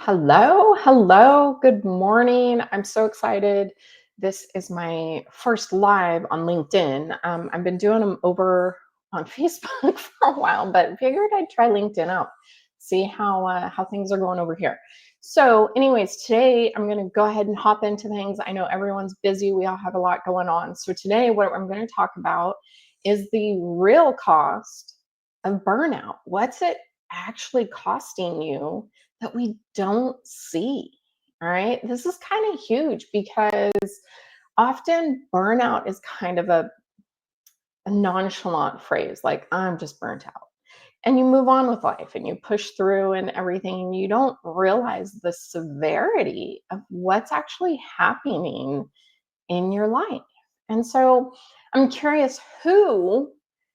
Hello, hello, good morning. I'm so excited. This is my first live on LinkedIn. I've been doing them over on Facebook for a while, but figured I'd try LinkedIn out, see how things are going over here. So, anyways, today I'm going to go ahead and hop into things. I know everyone's busy. We all have a lot going on. So today, what I'm going to talk about is the real cost of burnout. What's it actually costing you that we don't see? All right. This is kind of huge because often burnout is kind of a nonchalant phrase, like, I'm just burnt out. And you move on with life and you push through and everything, and you don't realize the severity of what's actually happening in your life. And so I'm curious, who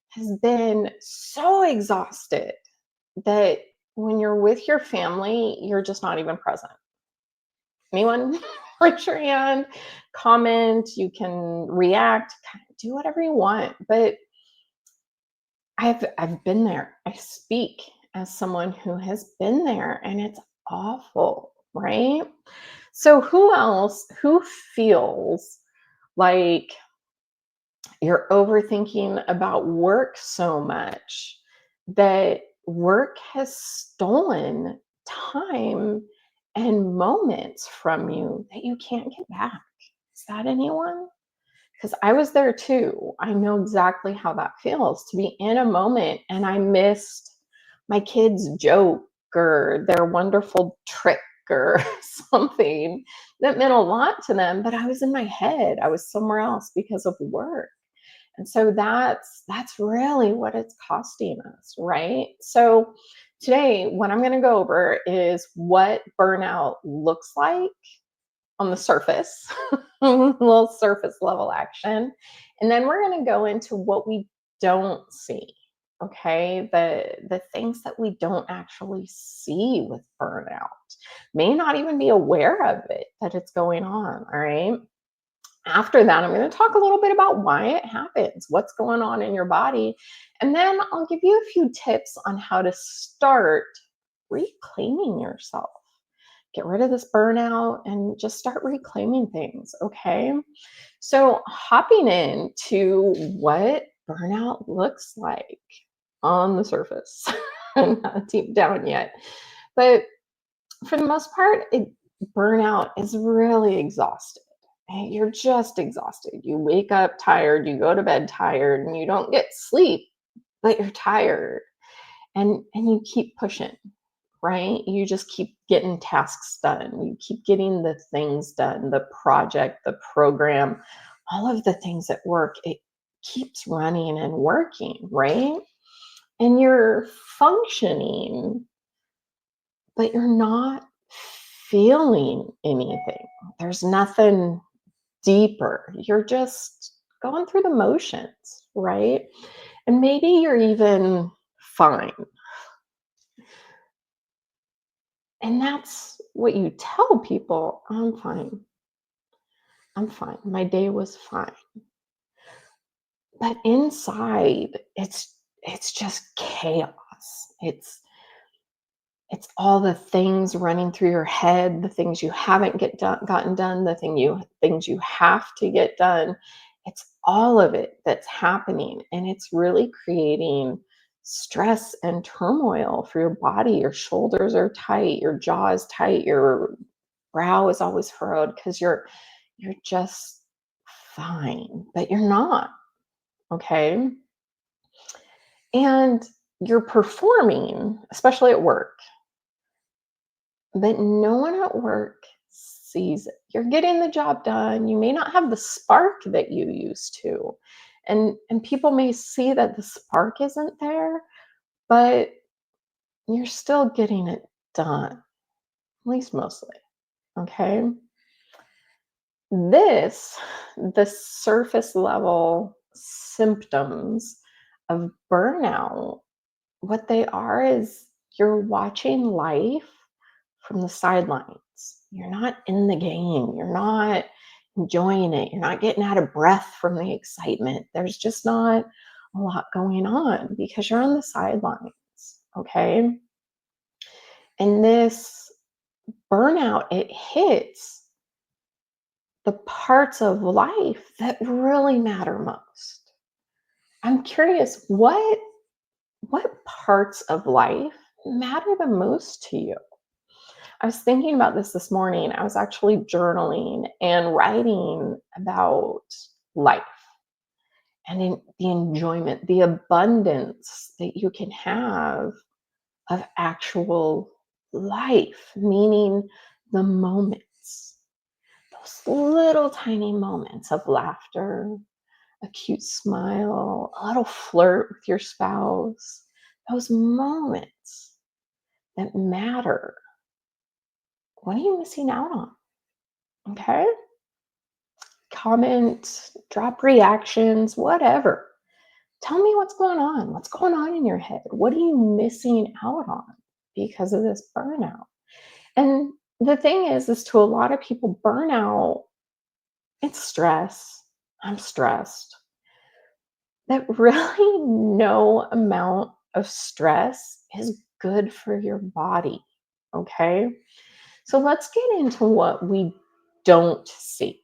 has been so exhausted that when you're with your family, you're just not even present? Anyone? Raise your hand, comment, you can react, do whatever you want. But I've been there. I speak as someone who has been there, and it's awful, right? So who feels like you're overthinking about work so much that work has stolen time and moments from you that you can't get back? Is that anyone? Because I was there too. I know exactly how that feels to be in a moment and I missed my kid's joke or their wonderful trick or something that meant a lot to them, but I was in my head. I was somewhere else because of work. And so that's really what it's costing us, right? So today, what I'm going to go over is what burnout looks like on the surface, a little surface level action. And then we're going to go into what we don't see. Okay, the things that we don't actually see with burnout, may not even be aware of it that it's going on. All right. After that, I'm going to talk a little bit about why it happens, what's going on in your body, and then I'll give you a few tips on how to start reclaiming yourself. Get rid of this burnout and just start reclaiming things, okay? So, hopping into what burnout looks like on the surface, not deep down yet. But for the most part, burnout is really exhausting. You're just exhausted. You wake up tired, you go to bed tired, and you don't get sleep, but you're tired. And you keep pushing, right? You just keep getting tasks done. You keep getting the things done, the project, the program, all of the things at work. It keeps running and working, right? And you're functioning, but you're not feeling anything. There's nothing deeper. You're just going through the motions, right? And maybe you're even fine. And that's what you tell people. I'm fine. I'm fine. My day was fine. But inside, it's just chaos. It's it's all the things running through your head, the things you haven't gotten done, things you have to get done. It's all of it that's happening, and it's really creating stress and turmoil for your body. Your shoulders are tight, your jaw is tight, your brow is always furrowed because you're just fine, but you're not, okay? And you're performing, especially at work, but no one at work sees it. You're getting the job done. You may not have the spark that you used to. And people may see that the spark isn't there, but you're still getting it done, at least mostly. Okay. The surface level symptoms of burnout, what they are is you're watching life from the sidelines. You're not in the game. You're not enjoying it. You're not getting out of breath from the excitement. There's just not a lot going on because you're on the sidelines. Okay. And this burnout, it hits the parts of life that really matter most. I'm curious, what parts of life matter the most to you? I was thinking about this morning. I was actually journaling and writing about life and the enjoyment, the abundance that you can have of actual life, meaning the moments, those little tiny moments of laughter, a cute smile, a little flirt with your spouse, those moments that matter. What are you missing out on? Okay. Comment, drop reactions, whatever. Tell me what's going on. What's going on in your head? What are you missing out on because of this burnout? And the thing is to a lot of people, burnout, it's stress. I'm stressed. That really no amount of stress is good for your body. Okay. So let's get into what we don't see.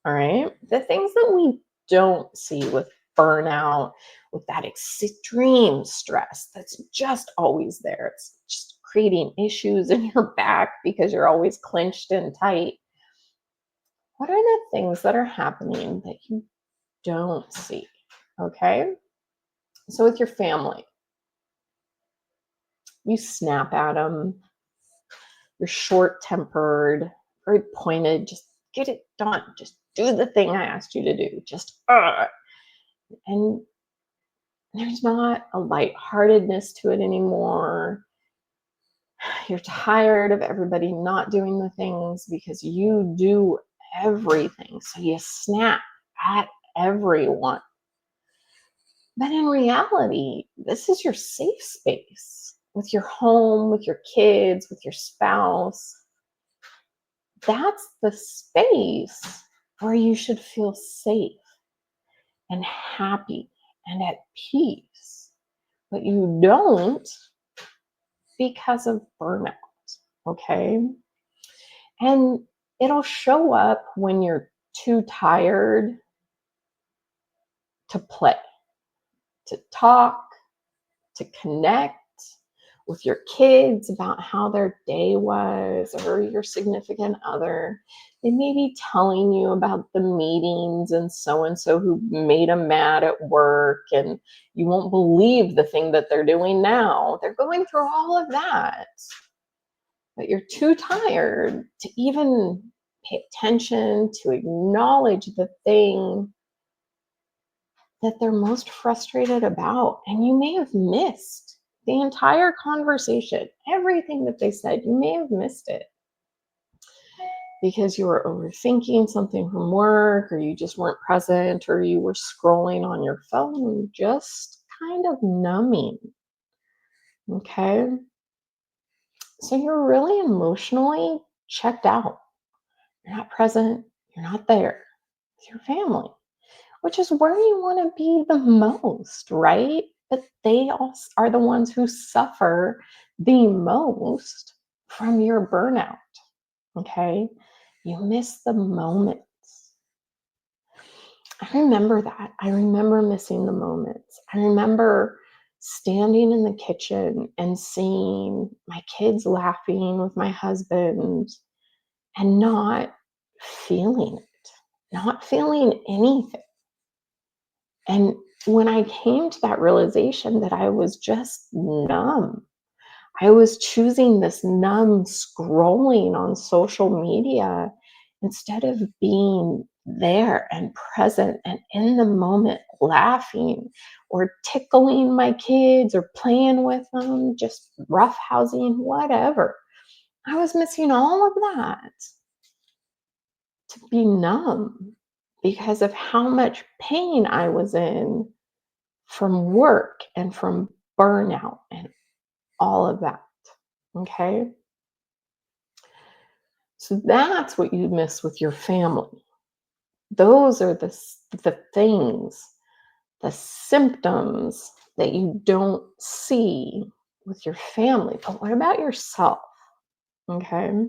All right. The things that we don't see with burnout, with that extreme stress that's just always there. It's just creating issues in your back because you're always clenched and tight. What are the things that are happening that you don't see? Okay. So, with your family, you snap at them, you're short tempered, very pointed, just get it done. Just do the thing I asked you to do. Just, and there's not a lightheartedness to it anymore. You're tired of everybody not doing the things because you do everything. So you snap at everyone. But in reality, this is your safe space with your home, with your kids, with your spouse. That's the space where you should feel safe and happy and at peace. But you don't because of burnout. Okay. And it'll show up when you're too tired to play, to talk, to connect with your kids about how their day was, or your significant other. They may be telling you about the meetings and so who made them mad at work, and you won't believe the thing that they're doing now. They're going through all of that, but you're too tired to even pay attention, to acknowledge the thing that they're most frustrated about. And you may have missed the entire conversation, everything that they said, you may have missed it because you were overthinking something from work, or you just weren't present, or you were scrolling on your phone, just kind of numbing. Okay. So you're really emotionally checked out. You're not present, you're not there with your family, which is where you want to be the most, right? But they also are the ones who suffer the most from your burnout. Okay. You miss the moments. I remember that. I remember missing the moments. I remember standing in the kitchen and seeing my kids laughing with my husband and not feeling it, not feeling anything. And when I came to that realization that I was just numb, I was choosing this numb scrolling on social media instead of being there and present and in the moment, laughing or tickling my kids or playing with them, just roughhousing, whatever. I was missing all of that to be numb because of how much pain I was in from work and from burnout and all of that. Okay. So that's what you miss with your family. Those are the things, the symptoms that you don't see with your family. But what about yourself? Okay.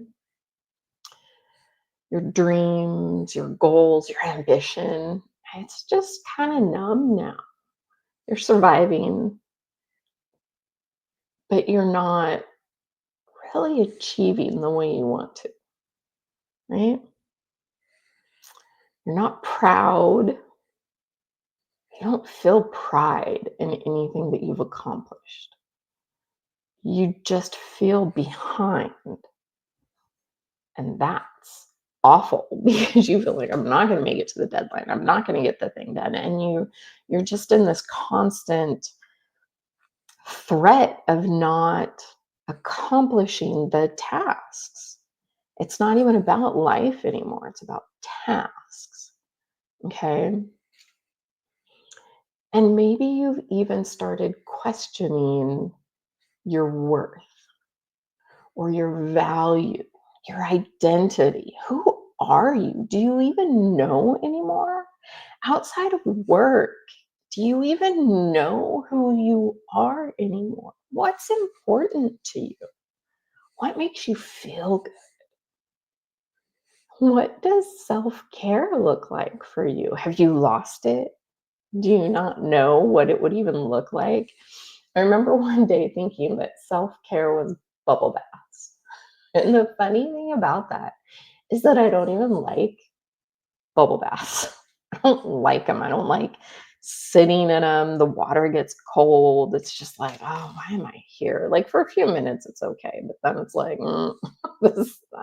Your dreams, your goals, your ambition. It's just kind of numb now. You're surviving, but you're not really achieving the way you want to, right? You're not proud. You don't feel pride in anything that you've accomplished. You just feel behind. And that's awful because you feel like I'm not going to make it to the deadline. I'm not going to get the thing done. And you're just in this constant threat of not accomplishing the tasks. It's not even about life anymore. It's about tasks. Okay. And maybe you've even started questioning your worth or your value, your identity. Who are you? Do you even know anymore? Outside of work, do you even know who you are anymore? What's important to you? What makes you feel good? What does self care look like for you? Have you lost it? Do you not know what it would even look like? I remember one day thinking that self care was bubble baths. And the funny thing about that is that I don't even like bubble baths. I don't like them. I don't like sitting in them. The water gets cold. It's just like, oh, why am I here? Like for a few minutes, it's okay. But then it's like, I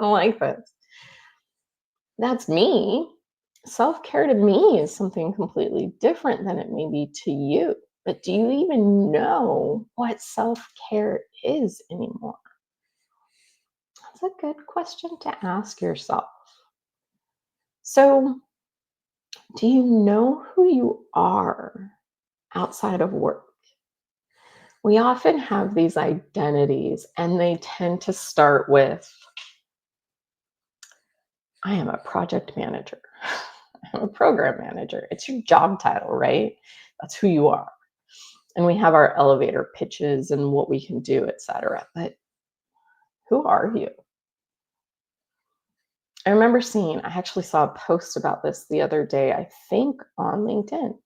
don't like this. That's me. Self care to me is something completely different than it may be to you. But do you even know what self care is anymore? That's a good question to ask yourself. So, do you know who you are outside of work? We often have these identities, and they tend to start with I am a project manager, I'm a program manager. It's your job title, right? That's who you are. And we have our elevator pitches and what we can do, etc. But who are you? I actually saw a post about this the other day, I think on LinkedIn,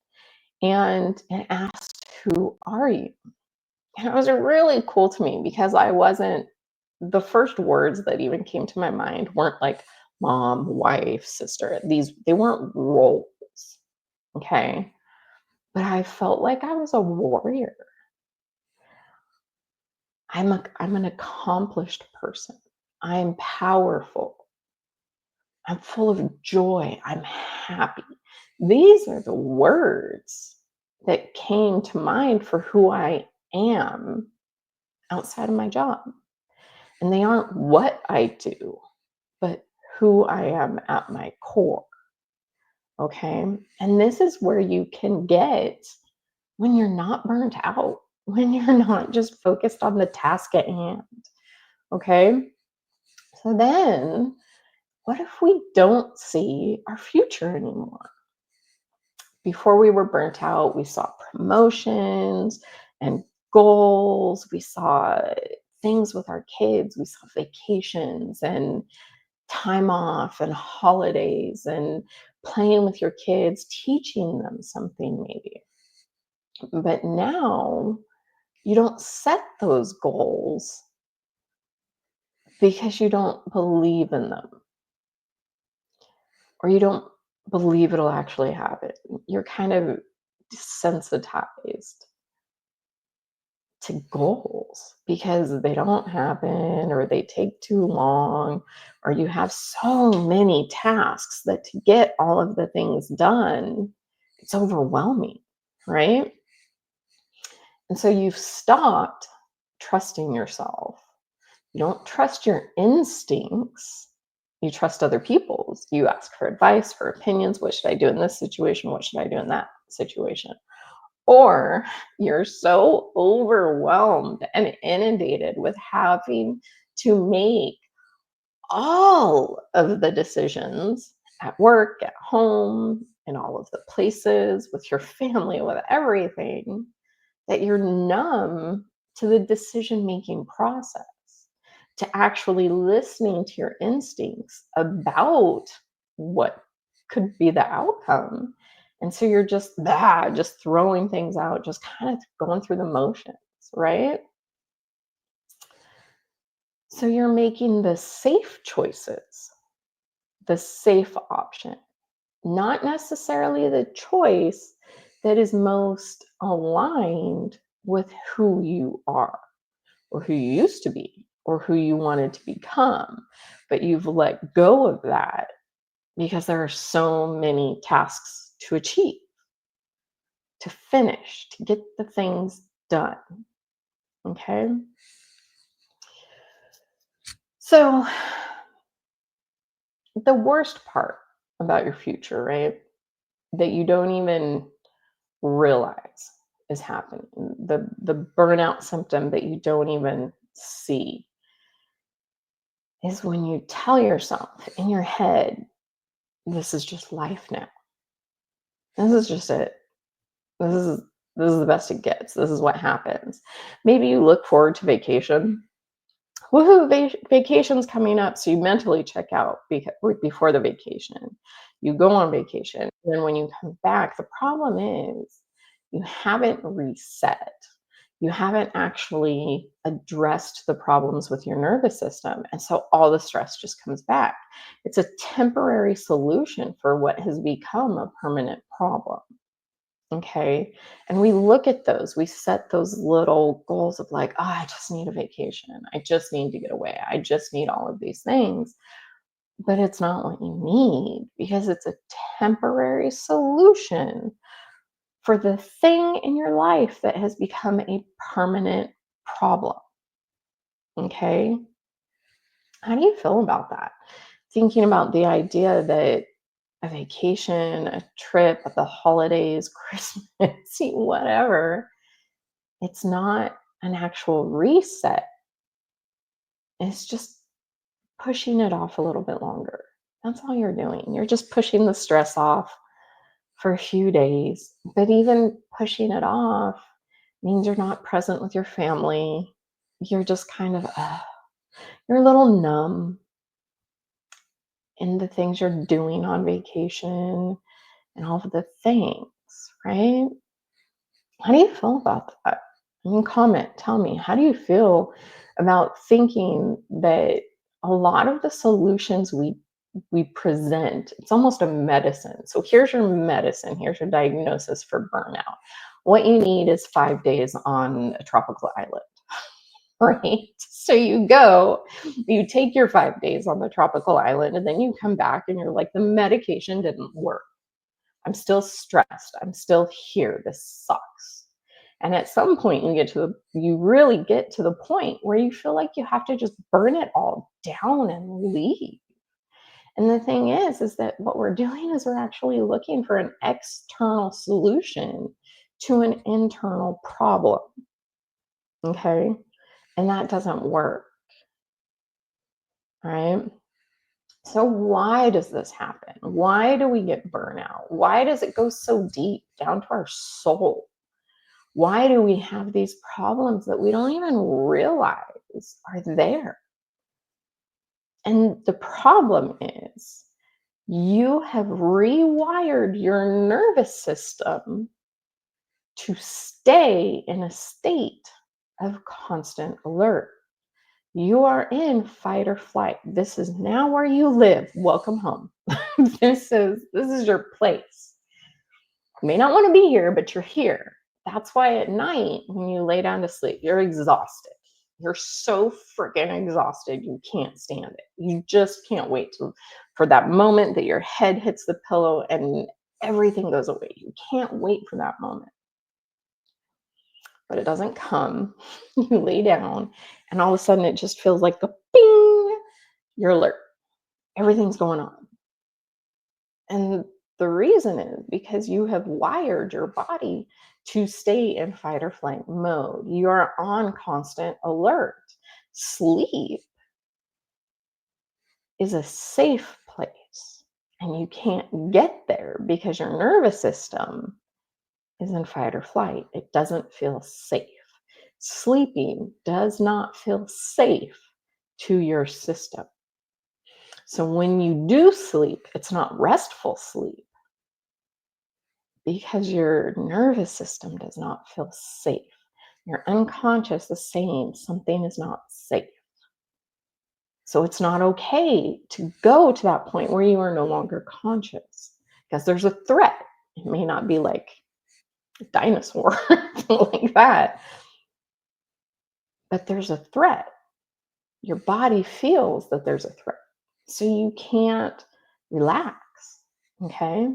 and it asked, who are you? And it was really cool to me because I wasn't, the first words that even came to my mind weren't like mom, wife, sister. They weren't roles. Okay. But I felt like I was a warrior. I'm an accomplished person. I'm powerful. I'm full of joy. I'm happy. These are the words that came to mind for who I am outside of my job. And they aren't what I do, but who I am at my core. Okay. And this is where you can get when you're not burnt out, when you're not just focused on the task at hand. Okay. So then, what if we don't see our future anymore? Before we were burnt out, we saw promotions and goals. We saw things with our kids. We saw vacations and time off and holidays and playing with your kids, teaching them something maybe. But now you don't set those goals because you don't believe in them or you don't believe it'll actually happen. You're kind of desensitized to goals because they don't happen or they take too long or you have so many tasks that to get all of the things done, it's overwhelming, right? And so you've stopped trusting yourself. You don't trust your instincts. You trust other people's. You ask for advice, for opinions. What should I do in this situation? What should I do in that situation? Or you're so overwhelmed and inundated with having to make all of the decisions at work, at home, in all of the places, with your family, with everything, that you're numb to the decision making process. to actually listening to your instincts about what could be the outcome. And so you're just throwing things out, just kind of going through the motions, right? So you're making the safe choices, the safe option, not necessarily the choice that is most aligned with who you are or who you used to be or who you wanted to become. But you've let go of that because there are so many tasks to achieve, to finish, to get the things done. Okay. So, the worst part about your future, right? That you don't even realize is happening. The burnout symptom that you don't even see is when you tell yourself in your head, this is just life now. This is just it. This is this is the best it gets. This is what happens. Maybe you look forward to vacation. Woohoo, vacation's coming up. So you mentally check out before the vacation. You go on vacation. And then when you come back, the problem is you haven't reset. You haven't actually addressed the problems with your nervous system. And so all the stress just comes back. It's a temporary solution for what has become a permanent problem. Okay. And we look at those, we set those little goals of like, oh, I just need a vacation. I just need to get away. I just need all of these things. But it's not what you need because it's a temporary solution for the thing in your life that has become a permanent problem. Okay. How do you feel about that? Thinking about the idea that a vacation, a trip, the holidays, Christmas, whatever, it's not an actual reset. It's just pushing it off a little bit longer. That's all you're doing. You're just pushing the stress off for a few days. But even pushing it off means you're not present with your family. You're just kind of, you're a little numb in the things you're doing on vacation and all of the things, right? How do you feel about that? I mean, comment, tell me, how do you feel about thinking that a lot of the solutions we present, it's almost a medicine. So here's your medicine, here's your diagnosis for burnout. What you need is 5 days on a tropical island, right? So you go, you take your 5 days on the tropical island, and then you come back and you're like, the medication didn't work. I'm still stressed. I'm still here. This sucks. And at some point you really get to the point where you feel like you have to just burn it all down and leave. And the thing is that what we're doing is we're actually looking for an external solution to an internal problem. Okay. And that doesn't work. Right. So why does this happen? Why do we get burnout? Why does it go so deep down to our soul? Why do we have these problems that we don't even realize are there? And the problem is you have rewired your nervous system to stay in a state of constant alert. You are in fight or flight. This is now where you live. Welcome home. This is your place. You may not want to be here, but you're here. That's why at night when you lay down to sleep, you're exhausted. You're so freaking exhausted, you can't stand it. You just can't wait for that moment that your head hits the pillow and everything goes away. You can't wait for that moment. But it doesn't come. You lay down, and all of a sudden it just feels like the bing, you're alert. Everything's going on. And the reason is because you have wired your body to stay in fight or flight mode. You are on constant alert. Sleep is a safe place, and you can't get there because your nervous system is in fight or flight. It doesn't feel safe. Sleeping does not feel safe to your system. So when you do sleep, it's not restful sleep because your nervous system does not feel safe. Your unconscious is saying something is not safe. So it's not okay to go to that point where you are no longer conscious because there's a threat. It may not be like a dinosaur, like that, but there's a threat. Your body feels that there's a threat. So you can't relax, okay?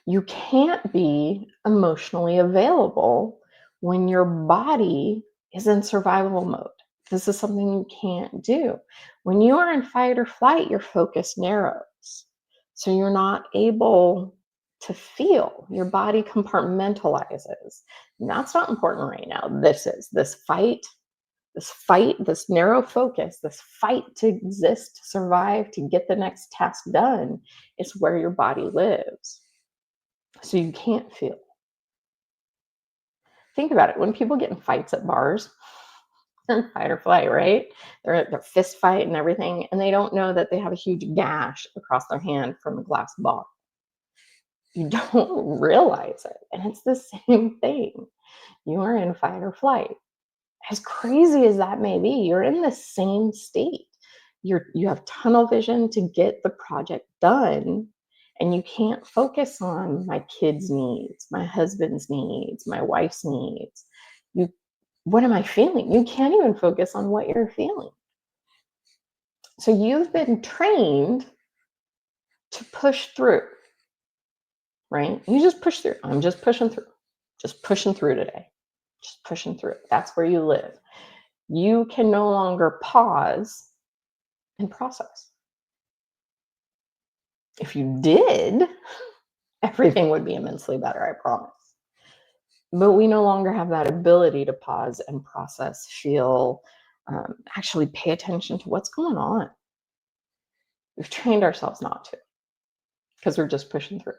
You can't be emotionally available when your body is in survival mode. This is something you can't do. When you are in fight or flight, your focus narrows. So you're not able to feel. Your body compartmentalizes. And that's not important right now. This narrow focus, this fight to exist, to survive, to get the next task done is where your body lives. So you can't feel. Think about it. When people get in fights at bars, they're in fight or flight, right? They're fist fight and everything, and they don't know that they have a huge gash across their hand from a glass ball. You don't realize it. And it's the same thing. You are in fight or flight. As crazy as that may be, you're in the same state. You have tunnel vision to get the project done, and you can't focus on my kids' needs, my husband's needs, my wife's needs. You, what am I feeling? You can't even focus on what you're feeling. So you've been trained to push through, right? You just push through. I'm just pushing through, just pushing through today, just pushing through. That's where you live. You can no longer pause and process. If you did, everything would be immensely better, I promise. But we no longer have that ability to pause and process, feel, actually pay attention to what's going on. We've trained ourselves not to because we're just pushing through.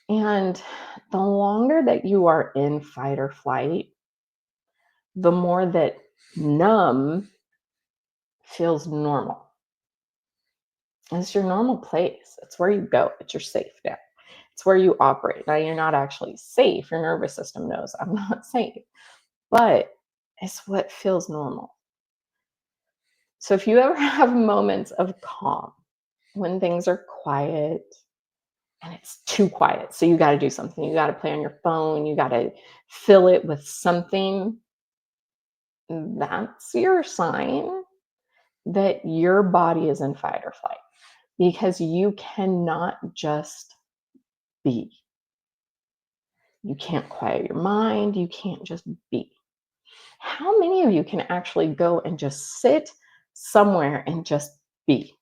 And the longer that you are in fight or flight, the more that numb feels normal. And it's your normal place. It's where you go. It's your safe now. It's where you operate. Now, you're not actually safe. Your nervous system knows I'm not safe, but it's what feels normal. So if you ever have moments of calm, when things are quiet and it's too quiet, so you got to do something, you got to play on your phone, you got to fill it with something, that's your sign that your body is in fight or flight because you cannot just be. You can't quiet your mind. You can't just be. How many of you can actually go and just sit somewhere and just be?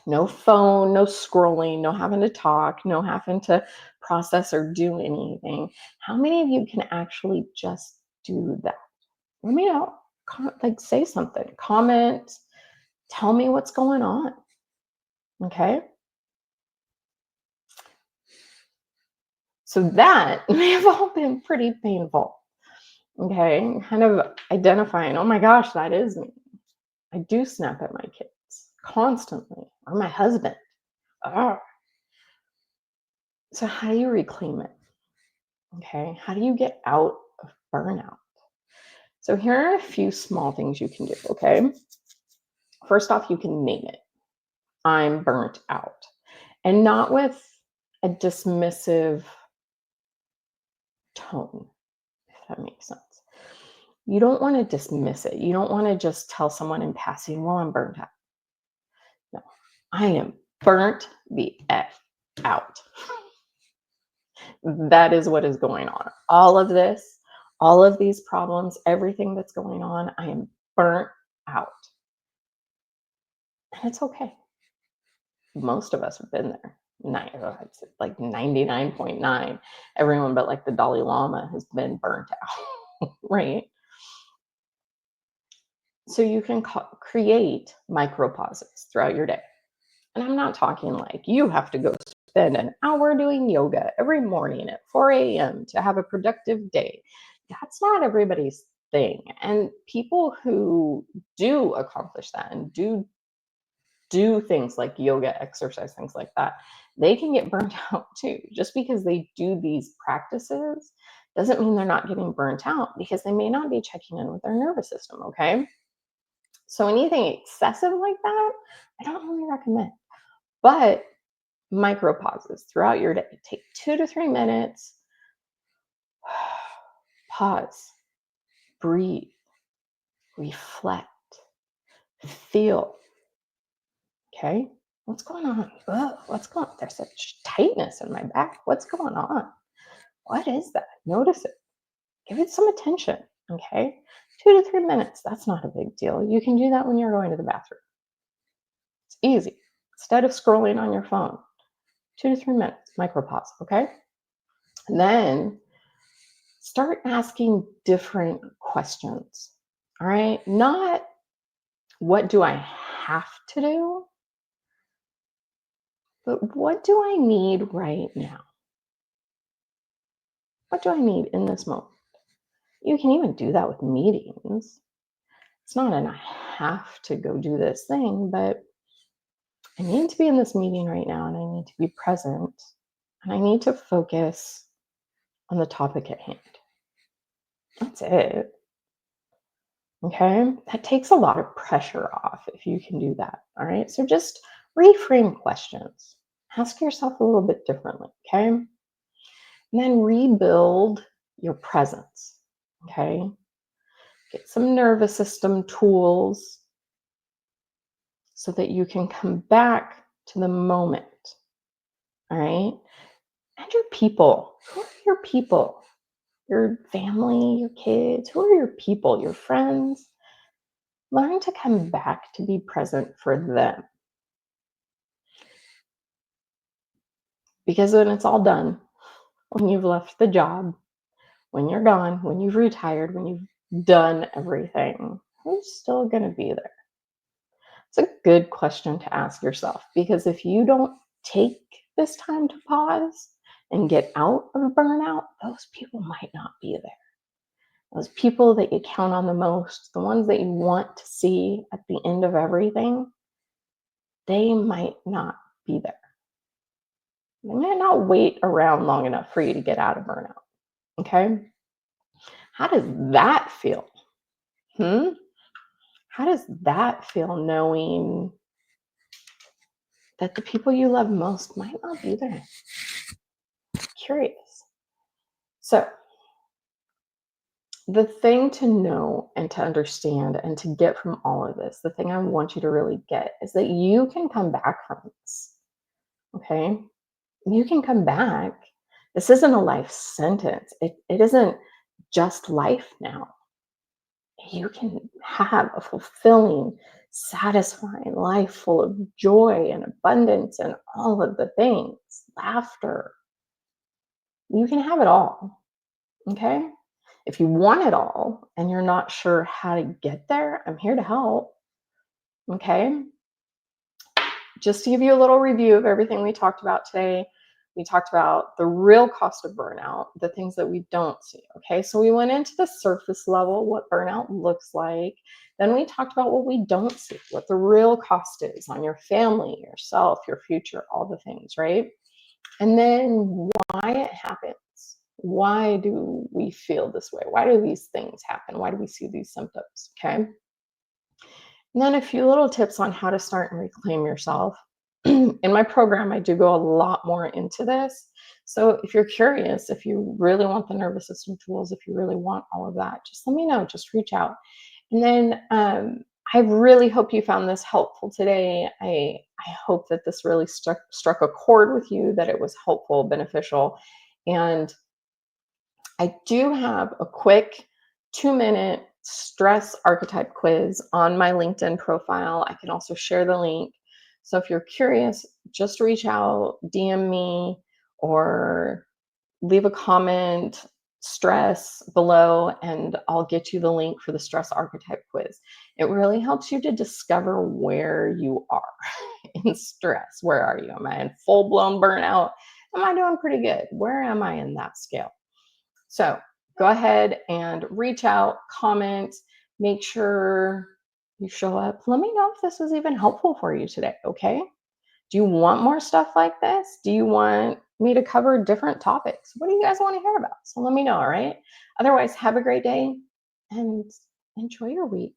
No phone, no scrolling, no having to talk, no having to process or do anything. How many of you can actually just do that? Let me know. Like, say something, comment, tell me what's going on. Okay. So that may have all been pretty painful. Okay. Kind of identifying, oh my gosh, that is me. I do snap at my kids constantly, or my husband. Ah. So how do you reclaim it? Okay. How do you get out of burnout? So here are a few small things you can do. Okay. First off, you can name it. I'm burnt out. And not with a dismissive tone, if that makes sense. You don't want to dismiss it. You don't want to just tell someone in passing, well, I'm burnt out. No, I am burnt the F out. That is what is going on. All of this, all of these problems, everything that's going on, I am burnt out. And it's okay. Most of us have been there. It's like 99.9. Everyone but like the Dalai Lama has been burnt out, right? So you can create micro pauses throughout your day. And I'm not talking like you have to go spend an hour doing yoga every morning at 4 a.m. to have a productive day. That's not everybody's thing. And people who do accomplish that and do things like yoga, exercise, things like that, they can get burnt out too. Just because they do these practices doesn't mean they're not getting burnt out, because they may not be checking in with their nervous system. Okay. So anything excessive like that, I don't really recommend. But micro pauses throughout your day. Take 2 to 3 minutes, pause, breathe, reflect, feel. Okay. What's going on? Ugh, what's going on? There's such tightness in my back. What's going on? What is that? Notice it. Give it some attention. Okay. 2 to 3 minutes. That's not a big deal. You can do that when you're going to the bathroom. It's easy. Instead of scrolling on your phone, 2 to 3 minutes, micro pause. Okay. And then start asking different questions. All right. Not what do I have to do, but what do I need right now? What do I need in this moment? You can even do that with meetings. It's not an I have to go do this thing, but I need to be in this meeting right now and I need to be present and I need to focus on the topic at hand. That's it. Okay. That takes a lot of pressure off if you can do that. All right. So just reframe questions. Ask yourself a little bit differently. Okay. And then rebuild your presence. Okay. Get some nervous system tools so that you can come back to the moment. All right. And your people. Who are your people? Your family, your kids. Who are your people? Your friends. Learn to come back to be present for them. Because when it's all done, when you've left the job, when you're gone, when you've retired, when you've done everything, who's still going to be there? It's a good question to ask yourself, because if you don't take this time to pause and get out of burnout, those people might not be there. Those people that you count on the most, the ones that you want to see at the end of everything, they might not be there. They might not wait around long enough for you to get out of burnout. Okay. How does that feel? Hmm? How does that feel, knowing that the people you love most might not be there? Curious. So, the thing to know and to understand and to get from all of this, the thing I want you to really get is that you can come back from this. Okay? You can come back. This isn't a life sentence. It isn't just life now. You can have a fulfilling, satisfying life full of joy and abundance and all of the things, laughter. You can have it all. Okay. If you want it all and you're not sure how to get there, I'm here to help. Okay. Just to give you a little review of everything we talked about today, we talked about the real cost of burnout, the things that we don't see. Okay, so we went into the surface level, what burnout looks like. Then we talked about what we don't see, what the real cost is on your family, yourself, your future, all the things, right? And then why it happens. Why do we feel this way? Why do these things happen? Why do we see these symptoms? Okay. And then a few little tips on how to start and reclaim yourself. In my program, I do go a lot more into this. So if you're curious, if you really want the nervous system tools, if you really want all of that, just let me know. Just reach out. And then I really hope you found this helpful today. I hope that this really struck a chord with you, that it was helpful, beneficial. And I do have a quick 2-minute stress archetype quiz on my LinkedIn profile. I can also share the link. So if you're curious, just reach out, DM me, or leave a comment, stress below, and I'll get you the link for the stress archetype quiz. It really helps you to discover where you are in stress. Where are you? Am I in full blown burnout? Am I doing pretty good? Where am I in that scale? So go ahead and reach out, comment, make sure you show up. Let me know if this was even helpful for you today, okay? Do you want more stuff like this? Do you want me to cover different topics? What do you guys want to hear about? So let me know, all right? Otherwise, have a great day and enjoy your week.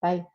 Bye.